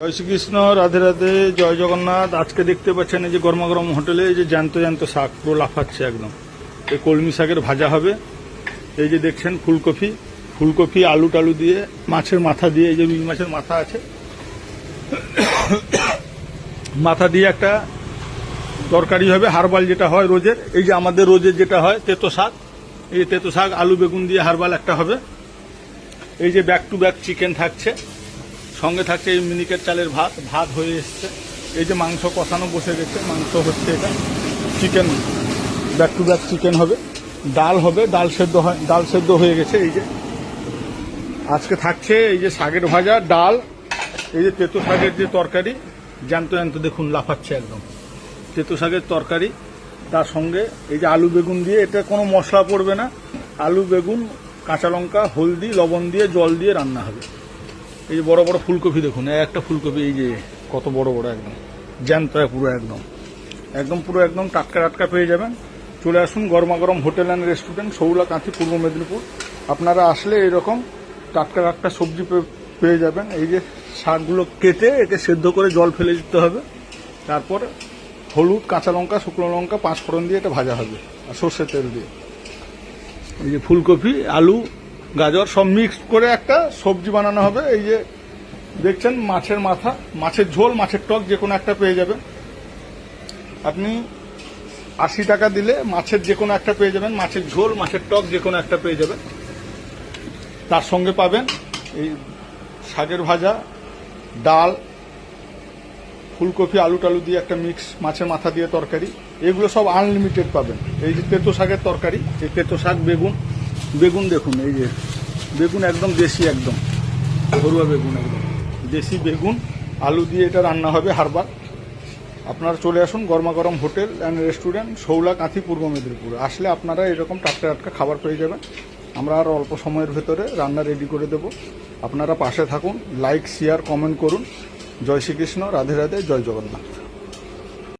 জয় শ্রীকৃষ্ণ, রাধে রাধে, জয় জগন্নাথ। আজকে দেখতে পাচ্ছেন এই যে গরমা গরম হোটেলে এই যে জ্যান্ত জ্যান্ত শাক পুরো লাফাচ্ছে একদম। এই কলমি শাকের ভাজা হবে। এই যে দেখছেন ফুলকপি আলু টালু দিয়ে মাছের মাথা দিয়ে, এই যে রুই মাছের মাথা আছে, মাথা দিয়ে একটা তরকারি হবে হারবাল যেটা হয় রোজের। এই যে আমাদের রোজের যেটা হয় তেতো শাক, এই তেতো শাক আলু বেগুন দিয়ে হারবাল একটা হবে। এই যে ব্যাক টু ব্যাক চিকেন থাকছে, সঙ্গে থাকছে এই মিনিকেট চালের ভাত হয়ে এসছে। এই যে মাংস কষানো বসে গেছে, মাংস হচ্ছে, এটা chicken back to back chicken হবে। ডাল হবে, ডাল সেদ্ধ হয়ে গেছে। এই যে আজকে থাকছে এই যে শাকের ভাজা, ডাল, এই যে তেতো শাকের যে তরকারি, জ্যান্ত জ্যান্ত দেখুন লাফাচ্ছে একদম তেতো শাকের তরকারি। তার সঙ্গে এই যে আলু বেগুন দিয়ে, এটা কোনো মশলা পড়বে না, আলু বেগুন কাঁচা লঙ্কা হলদি লবণ দিয়ে জল দিয়ে রান্না হবে। এই যে বড় বড় ফুলকপি দেখুন, একটা ফুলকপি এই যে কত বড় বড়, একদম জ্যান্ত পুরো একদম টাটকা পেয়ে যাবেন। চলে আসুন গরমা গরম hotel and restaurant, Shaula Kanthi, পূর্ব মেদিনীপুর। আপনারা আসলে এরকম টাটকা সবজি পেয়ে যাবেন। এই যে শাকগুলো কেটে একে সেদ্ধ করে জল ফেলে দিতে হবে, তারপর হলুদ কাঁচা লঙ্কা শুকনো লঙ্কা পাঁচফোড়ন দিয়ে এটা ভাজা হবে আর সর্ষের তেল দিয়ে। এই যে ফুলকপি আলু গাজর সব মিক্স করে একটা সবজি বানানো হবে। এই যে দেখছেন মাছের মাথা, মাছের ঝোল, মাছের টক যে কোনো একটা পেয়ে যাবেন। আপনি 80 টাকা দিলে মাছের যে কোনো একটা পেয়ে যাবেন, মাছের ঝোল মাছের টক যে কোনো একটা পেয়ে যাবেন। তার সঙ্গে পাবেন এই শাকের ভাজা, ডাল, ফুলকপি আলু টালু দিয়ে একটা মিক্স মাছের মাথা দিয়ে তরকারি। এগুলো সব আনলিমিটেড পাবেন। এই যে তেতো শাকের তরকারি, এই তেতো শাক বেগুন দেখুন, এই যে বেগুন একদম দেশি, একদম ঘরোয়া বেগুন, একদম দেশি বেগুন আলু দিয়ে এটা রান্না হবে হারবার। আপনারা চলে আসুন গরমা গরম hotel and restaurant, Shaula Kanthi, পূর্ব মেদিনীপুর। আসলে আপনারা এরকম টাটকা খাবার পেয়ে যাবেন। আমরা আর অল্প সময়ের ভেতরে রান্না রেডি করে দেব। আপনারা পাশে থাকুন, লাইক শেয়ার কমেন্ট করুন। জয় শ্রীকৃষ্ণ, রাধে রাধে, জয় জগন্নাথ।